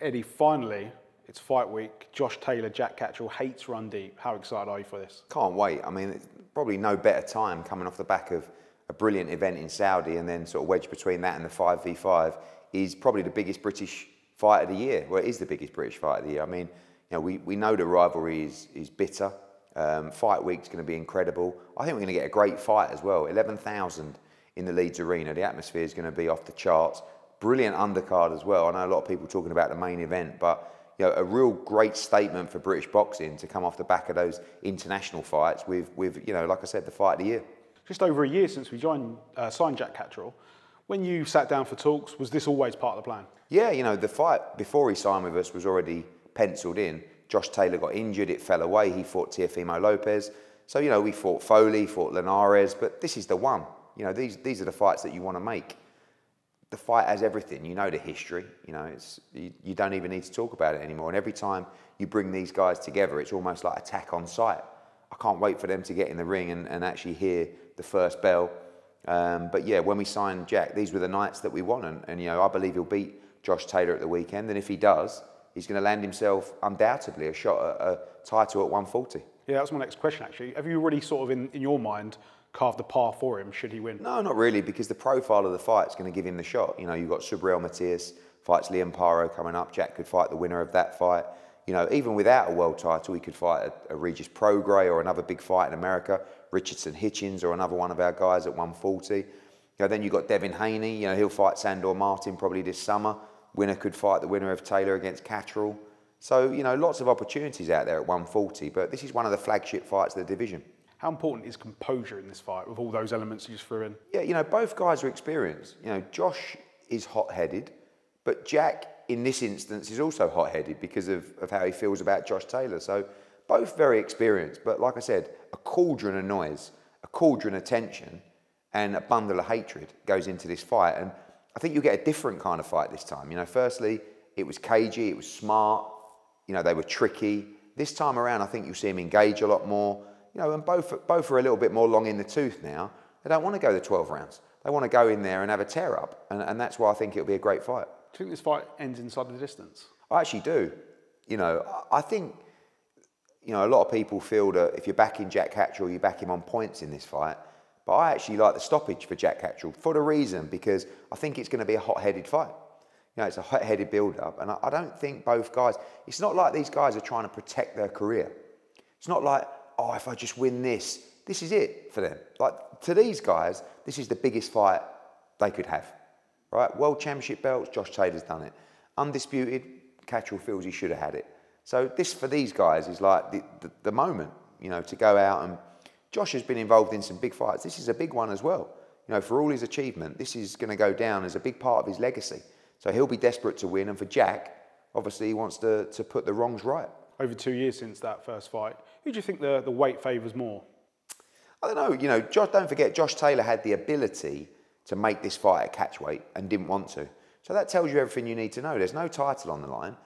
Eddie, finally, it's fight week. Josh Taylor, Jack Catterall hates Run Deep. How excited are you for this? Can't wait. I mean, it's probably no better time coming off the back of a brilliant event in Saudi and then sort of wedged between that and the 5v5 is probably the biggest British fight of the year. Well, it is the biggest British fight of the year. I mean, you know, we know the rivalry is bitter. Fight week's going to be incredible. I think we're going to get a great fight as well. 11,000 in the Leeds Arena. The atmosphere is going to be off the charts. Brilliant undercard as well. I know a lot of people talking about the main event, but you know, a real great statement for British boxing to come off the back of those international fights with you know, like I said, the fight of the year. Just over a year since we signed Jack Catterall. When you sat down for talks, was this always part of the plan? Yeah, you know, the fight before he signed with us was already penciled in. Josh Taylor got injured, it fell away. He fought Teofimo Lopez. So, you know, we fought Foley, fought Linares, but this is the one. You know, these are the fights that you want to make. The fight has everything. You know the history. You know, you don't even need to talk about it anymore. And every time you bring these guys together, it's almost like attack on sight. I can't wait for them to get in the ring and actually hear the first bell. But yeah, when we signed Jack, these were the nights that we won. And you know, I believe he'll beat Josh Taylor at the weekend. And if he does, he's going to land himself undoubtedly a shot at a title at 140. Yeah, that's my next question, actually. Have you already sort of, in your mind, carved the path for him, should he win? No, not really, because the profile of the fight is going to give him the shot. You know, you've got Subriel Matias, fights Liam Paro coming up. Jack could fight the winner of that fight. You know, even without a world title, he could fight a Regis Prograis or another big fight in America, Richardson Hitchens or another one of our guys at 140. You know, then you've got Devin Haney. You know, he'll fight Sandor Martin probably this summer. Winner could fight the winner of Taylor against Catterall. So, you know, lots of opportunities out there at 140, but this is one of the flagship fights of the division. How important is composure in this fight with all those elements you just threw in? Yeah, you know, both guys are experienced. You know, Josh is hot-headed, but Jack, in this instance, is also hot-headed because of how he feels about Josh Taylor. So, both very experienced, but like I said, a cauldron of noise, a cauldron of tension, and a bundle of hatred goes into this fight. And I think you'll get a different kind of fight this time. You know, firstly, it was cagey, it was smart, you know, they were tricky. This time around, I think you'll see him engage a lot more. You know, and both are a little bit more long in the tooth now. They don't want to go the 12 rounds. They want to go in there and have a tear up. And that's why I think it'll be a great fight. Do you think this fight ends inside the distance? I actually do. You know, I think, you know, a lot of people feel that if you're backing Jack Catterall, you back him on points in this fight. But I actually like the stoppage for Jack Catterall for the reason, because I think it's going to be a hot-headed fight. You know, it's a hot-headed build-up. And I don't think both guys, it's not like these guys are trying to protect their career. It's not like, oh, if I just win this, this is it for them. Like, to these guys, this is the biggest fight they could have, right? World Championship belts, Josh Taylor's done it. Undisputed, Catterall feels he should have had it. So this, for these guys, is like the moment, you know, to go out. And Josh has been involved in some big fights. This is a big one as well. You know, for all his achievement, this is going to go down as a big part of his legacy. So he'll be desperate to win. And for Jack, obviously, he wants to put the wrongs right. Over 2 years since that first fight, who do you think the weight favours more? I don't know. You know, don't forget, Josh Taylor had the ability to make this fight at catchweight and didn't want to. So that tells you everything you need to know. There's no title on the line.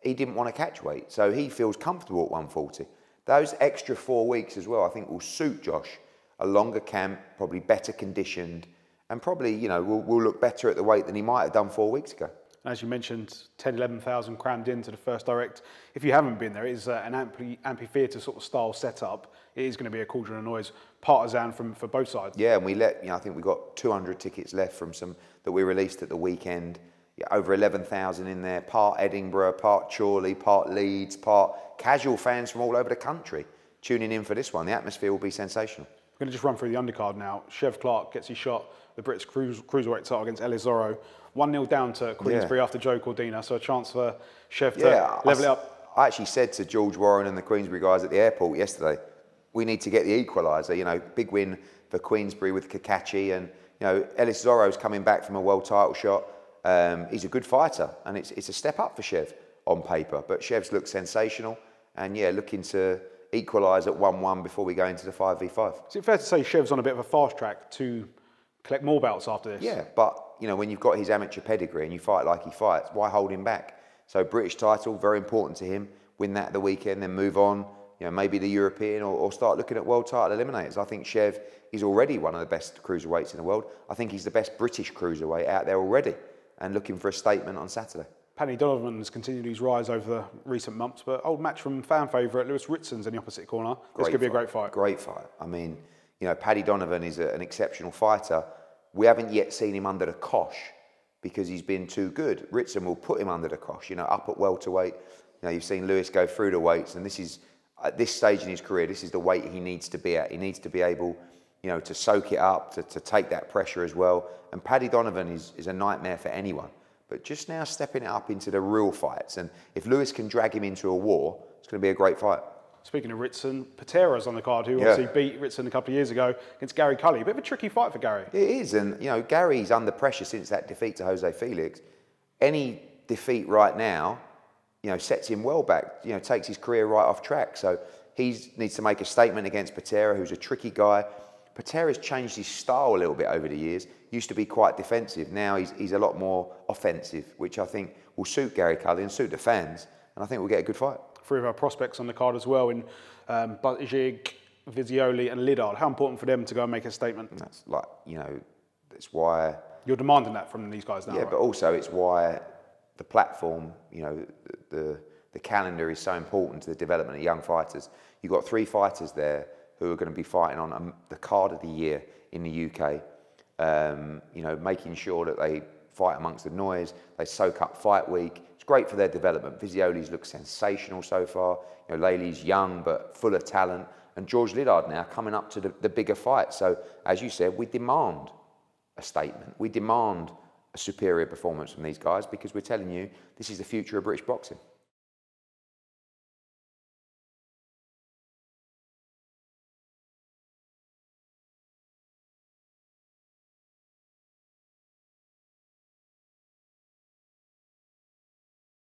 He didn't want to catchweight, so he feels comfortable at 140. Those extra 4 weeks as well, I think, will suit Josh. A longer camp, probably better conditioned, and probably, you know, will look better at the weight than he might have done 4 weeks ago. As you mentioned, 10, 11,000 crammed into the first direct. If you haven't been there, it is an amphitheatre sort of style setup. It is going to be a cauldron of noise, partisan for both sides. Yeah, and you know, I think we got 200 tickets left from some that we released at the weekend. Yeah, over 11,000 in there, part Edinburgh, part Chorley, part Leeds, part casual fans from all over the country tuning in for this one. The atmosphere will be sensational. We're going to just run through the undercard now. Chev Clark gets his shot, the British cruiserweight title against Ellis Zorro. 1-0 down to Queensbury after Joe Cordina, so a chance for Chev to level it up. I actually said to George Warren and the Queensbury guys at the airport yesterday, we need to get the equaliser. You know, big win for Queensbury with Kakachi, and you know, Ellis Zorro's coming back from a world title shot. He's a good fighter, and it's a step up for Chev on paper. But Chev's looked sensational, and yeah, looking to equalise at 1-1 before we go into the 5v5. Is it fair to say Chev's on a bit of a fast track to collect more belts after this? Yeah, but you know, when you've got his amateur pedigree and you fight like he fights, why hold him back? So British title, very important to him. Win that at the weekend, then move on. You know, maybe the European or start looking at world title eliminators. I think Chev is already one of the best cruiserweights in the world. I think he's the best British cruiserweight out there already, and looking for a statement on Saturday. Paddy Donovan has continued his rise over the recent months, but old match from fan favourite Lewis Ritson's in the opposite corner. This could be a great fight. Great fight. I mean, you know, Paddy Donovan is an exceptional fighter. We haven't yet seen him under the cosh because he's been too good. Ritson will put him under the cosh, you know, up at welterweight. You know, you've seen Lewis go through the weights, and this is, at this stage in his career, this is the weight he needs to be at. He needs to be able, you know, to soak it up, to take that pressure as well. And Paddy Donovan is a nightmare for anyone. But just now stepping it up into the real fights. And if Lewis can drag him into a war, it's going to be a great fight. Speaking of Ritson, Patera's on the card, who obviously beat Ritson a couple of years ago against Gary Cully. A bit of a tricky fight for Gary. It is. And, you know, Gary's under pressure since that defeat to Jose Felix. Any defeat right now, you know, sets him well back, you know, takes his career right off track. So he needs to make a statement against Patera, who's a tricky guy. Patera's changed his style a little bit over the years. Used to be quite defensive. Now he's a lot more offensive, which I think will suit Gary Cully and suit the fans. And I think we'll get a good fight. Three of our prospects on the card as well in Buttigieg, Vizioli and Liddard. How important for them to go and make a statement? And that's like, you know, that's why... You're demanding that from these guys now, yeah, right? But also it's why the platform, you know, the calendar is so important to the development of young fighters. You've got 3 fighters there who are going to be fighting on the card of the year in the UK. You know, making sure that they fight amongst the noise, they soak up fight week. It's great for their development. Vizioli's looked sensational so far. You know, Laylee's young but full of talent. And George Liddard now coming up to the bigger fight. So, as you said, we demand a statement. We demand a superior performance from these guys because we're telling you this is the future of British boxing.